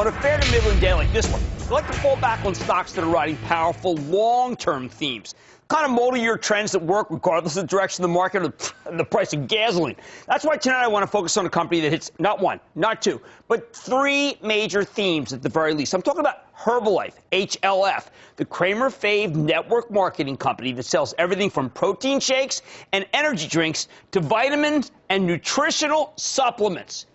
On a fair to middling day like this one, we like to fall back on stocks that are riding powerful long-term themes. Kind of multi-year trends that work regardless of the direction of the market or the price of gasoline. That's why tonight I want to focus on a company that hits not one, not two, but three major themes at the very least. I'm talking about Herbalife, HLF, the Kramer Fave network marketing company that sells everything from protein shakes and energy drinks to vitamins and nutritional supplements.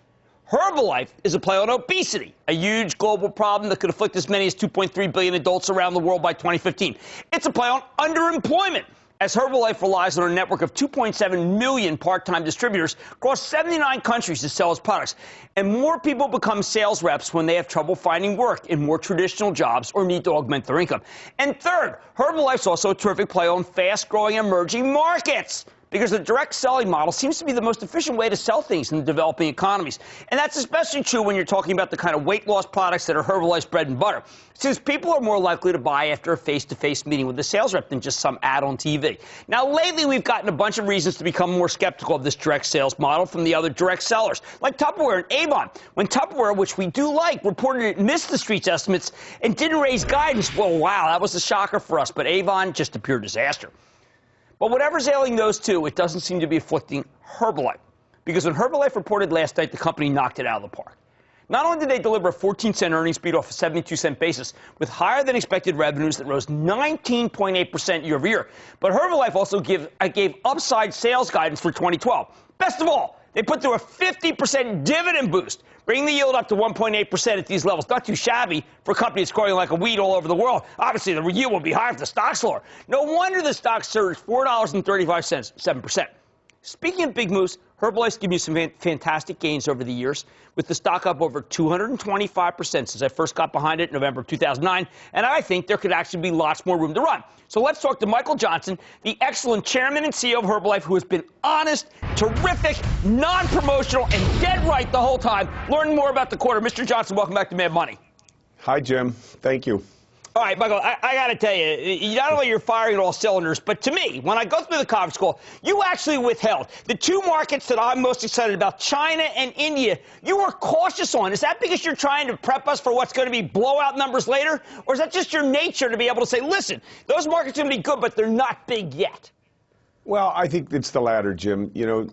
Herbalife is a play on obesity, a huge global problem that could afflict as many as 2.3 billion adults around the world by 2015. It's a play on underemployment, as Herbalife relies on a network of 2.7 million part-time distributors across 79 countries to sell its products. And more people become sales reps when they have trouble finding work in more traditional jobs or need to augment their income. And third, Herbalife's also a terrific play on fast-growing emerging markets, because the direct selling model seems to be the most efficient way to sell things in the developing economies. And that's especially true when you're talking about the kind of weight loss products that are Herbalife's bread and butter, since people are more likely to buy after a face-to-face meeting with a sales rep than just some ad on TV. Now, lately, we've gotten a bunch of reasons to become more skeptical of this direct sales model from the other direct sellers, like Tupperware and Avon. When Tupperware, which we do like, reported it missed the street's estimates and didn't raise guidance, well, wow, that was a shocker for us. But Avon, just a pure disaster. But whatever's ailing those two, it doesn't seem to be afflicting Herbalife. Because when Herbalife reported last night, the company knocked it out of the park. Not only did they deliver a 14-cent earnings beat off a 72-cent basis with higher-than-expected revenues that rose 19.8% year-over-year, but Herbalife also gave upside sales guidance for 2012. Best of all, they put through a 50% dividend boost, bringing the yield up to 1.8% at these levels. Not too shabby for a company that's growing like a weed all over the world. Obviously, the yield will be higher if the stock's lower. No wonder the stock surged $4.35, 7%. Speaking of big moves, Herbalife's given you some fantastic gains over the years, with the stock up over 225% since I first got behind it in November of 2009, and I think there could actually be lots more room to run. So let's talk to Michael Johnson, the excellent chairman and CEO of Herbalife, who has been honest, terrific, non-promotional, and dead right the whole time. Learn more about the quarter. Mr. Johnson, welcome back to Mad Money. Hi, Jim. Thank you. All right, Michael, I got to tell you, not only you're firing at all cylinders, but to me, when I go through the conference call, you actually withheld the two markets that I'm most excited about, China and India. You were cautious on. Is that because you're trying to prep us for what's going to be blowout numbers later? Or is that just your nature to be able to say, listen, those markets are going to be good, but they're not big yet? Well, I think it's the latter, Jim. You know,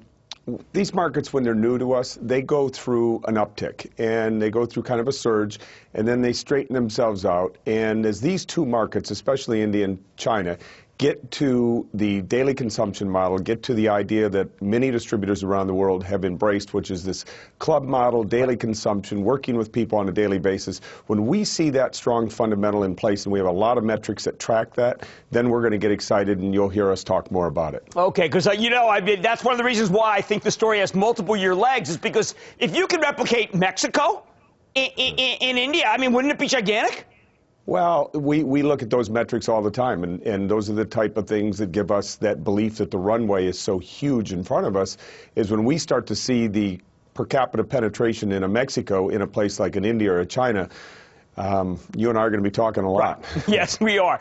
these markets, when they're new to us, they go through an uptick, and they go through kind of a surge, and then they straighten themselves out. And as these two markets, especially India and China, get to the daily consumption model, get to the idea that many distributors around the world have embraced, which is this club model, daily consumption, working with people on a daily basis. When we see that strong fundamental in place, and we have a lot of metrics that track that, then we're going to get excited, and you'll hear us talk more about it. Okay, because, you know, I mean, that's one of the reasons why I think the story has multiple year legs, is because if you can replicate Mexico in India, I mean, wouldn't it be gigantic? Well, we look at those metrics all the time, and those are the type of things that give us that belief that the runway is so huge in front of us, is when we start to see the per capita penetration in a Mexico, in a place like an India or a China. You and I are going to be talking a lot. Right. Yes, we are.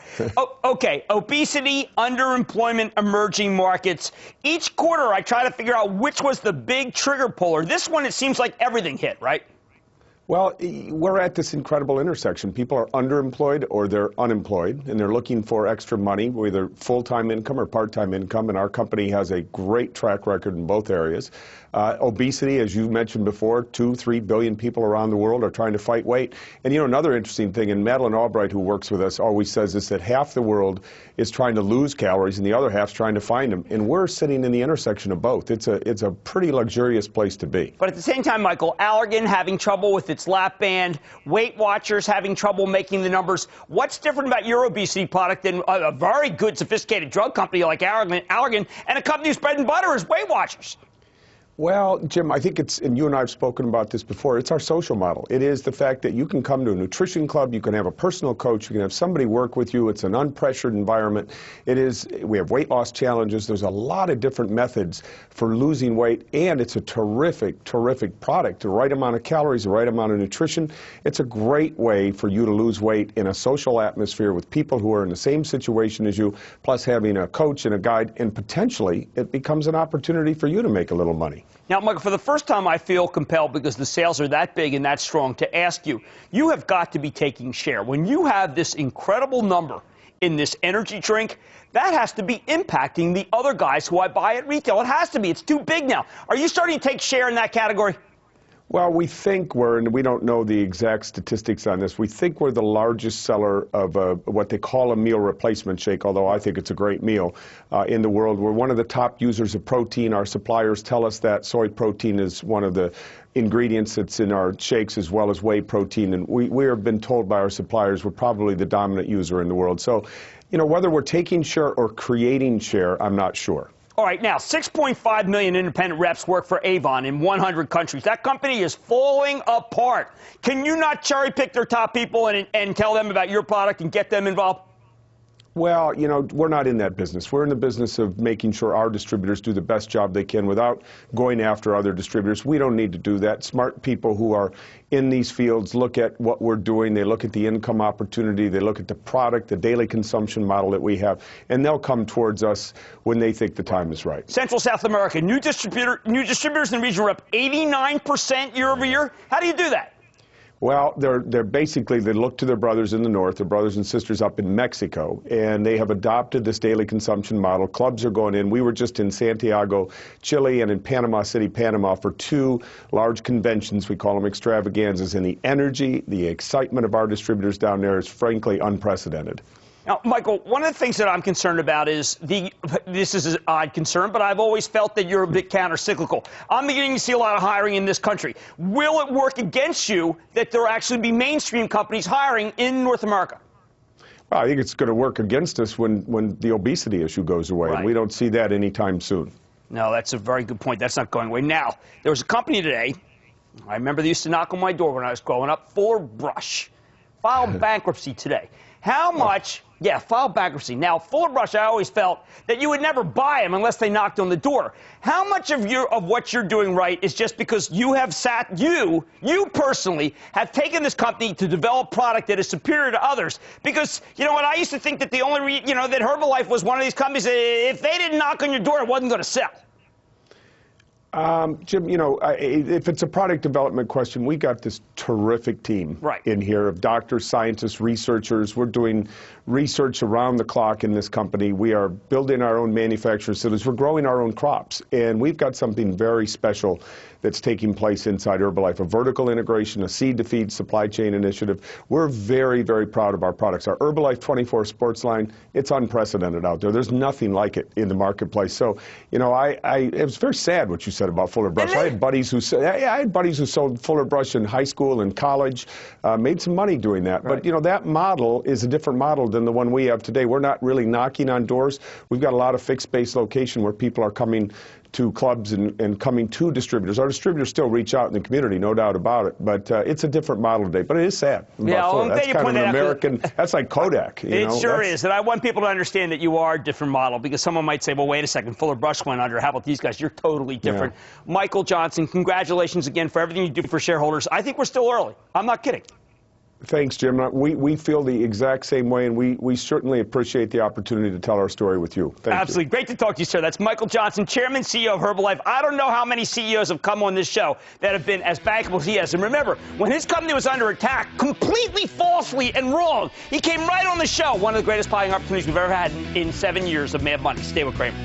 Okay, obesity, underemployment, emerging markets. Each quarter I try to figure out which was the big trigger puller. This one, it seems like everything hit, right? Well, we're at this incredible intersection. People are underemployed or they're unemployed, and they're looking for extra money, whether full-time income or part-time income, and our company has a great track record in both areas. Obesity, as you mentioned before, 2-3 billion people around the world are trying to fight weight. And, you know, another interesting thing, and Madeline Albright, who works with us, always says this, that half the world is trying to lose calories and the other half's trying to find them. And we're sitting in the intersection of both. It's a pretty luxurious place to be. But at the same time, Michael, Allergan having trouble with its lap band, Weight Watchers having trouble making the numbers. What's different about your obesity product than a very good, sophisticated drug company like Allergan and a company whose bread and butter is Weight Watchers? Well, Jim, I think it's, and you and I have spoken about this before, it's our social model. It is the fact that you can come to a nutrition club, you can have a personal coach, you can have somebody work with you. It's an unpressured environment. It is, we have weight loss challenges. There's a lot of different methods for losing weight, and it's a terrific, terrific product. The right amount of calories, the right amount of nutrition. It's a great way for you to lose weight in a social atmosphere with people who are in the same situation as you, plus having a coach and a guide, and potentially it becomes an opportunity for you to make a little money. Now, Michael, for the first time, I feel compelled, because the sales are that big and that strong, to ask you, you have got to be taking share. When you have this incredible number in this energy drink, that has to be impacting the other guys who I buy at retail. It has to be. It's too big now. Are you starting to take share in that category? Well, we think we're, and we don't know the exact statistics on this, we think we're the largest seller of what they call a meal replacement shake, although I think it's a great meal, in the world. We're one of the top users of protein. Our suppliers tell us that soy protein is one of the ingredients that's in our shakes, as well as whey protein. And we have been told by our suppliers we're probably the dominant user in the world. So, you know, whether we're taking share or creating share, I'm not sure. All right, now, 6.5 million independent reps work for Avon in 100 countries. That company is falling apart. Can you not cherry pick their top people and tell them about your product and get them involved? Well, you know, we're not in that business. We're in the business of making sure our distributors do the best job they can without going after other distributors. We don't need to do that. Smart people who are in these fields look at what we're doing. They look at the income opportunity. They look at the product, the daily consumption model that we have, and they'll come towards us when they think the time is right. Central South America, new distributors in the region are up 89% year over year. How do you do that? Well, they're basically, they look to their brothers in the north, their brothers and sisters up in Mexico, and they have adopted this daily consumption model. Clubs are going in. We were just in Santiago, Chile, and in Panama City, Panama, for two large conventions. We call them extravaganzas, and the energy, the excitement of our distributors down there is frankly unprecedented. Now, Michael, one of the things that I'm concerned about is this is an odd concern, but I've always felt that you're a bit counter-cyclical. I'm beginning to see a lot of hiring in this country. Will it work against you that there will actually be mainstream companies hiring in North America? Well, I think it's going to work against us when the obesity issue goes away, Right. and we don't see that anytime soon. No, that's a very good point. That's not going away. Now, there was a company today, I remember they used to knock on my door when I was growing up, Fuller Brush, filed bankruptcy today. How much... Yeah, filed bankruptcy. Now, Fuller Brush, I always felt that you would never buy them unless they knocked on the door. How much of what you're doing right is just because you have you personally have taken this company to develop product that is superior to others? Because, you know what, I used to think that the only, that Herbalife was one of these companies, if they didn't knock on your door, it wasn't going to sell. Jim, you know, if it's a product development question, we got this terrific team in here of doctors, scientists, researchers. We're doing research around the clock in this company. We are building our own manufacturing facilities. We're growing our own crops. And we've got something very special that's taking place inside Herbalife, a vertical integration, a seed-to-feed supply chain initiative. We're very, very proud of our products. Our Herbalife 24 sports line, it's unprecedented out there. There's nothing like it in the marketplace. So, you know, it was very sad what you said about Fuller Brush. I had buddies who sold Fuller Brush in high school and college, made some money doing that. Right. But, you know, that model is a different model than the one we have today. We're not really knocking on doors. We've got a lot of fixed-base location where people are coming to clubs and coming to distributors. Our distributors still reach out in the community, no doubt about it. But it's a different model today. But it is sad. Yeah, well, that's kind of an American. That's like Kodak. It sure is. And I want people to understand that you are a different model, because someone might say, well, wait a second, Fuller Brush went under. How about these guys? You're totally different. Yeah. Michael Johnson, congratulations again for everything you do for shareholders. I think we're still early. I'm not kidding. Thanks, Jim. We feel the exact same way, and we certainly appreciate the opportunity to tell our story with you. Thank you. Absolutely. Great to talk to you, sir. That's Michael Johnson, Chairman, CEO of Herbalife. I don't know how many CEOs have come on this show that have been as bankable as he has. And remember, when his company was under attack, completely falsely and wrong, he came right on the show. One of the greatest buying opportunities we've ever had in 7 years of Mad Money. Stay with Kramer.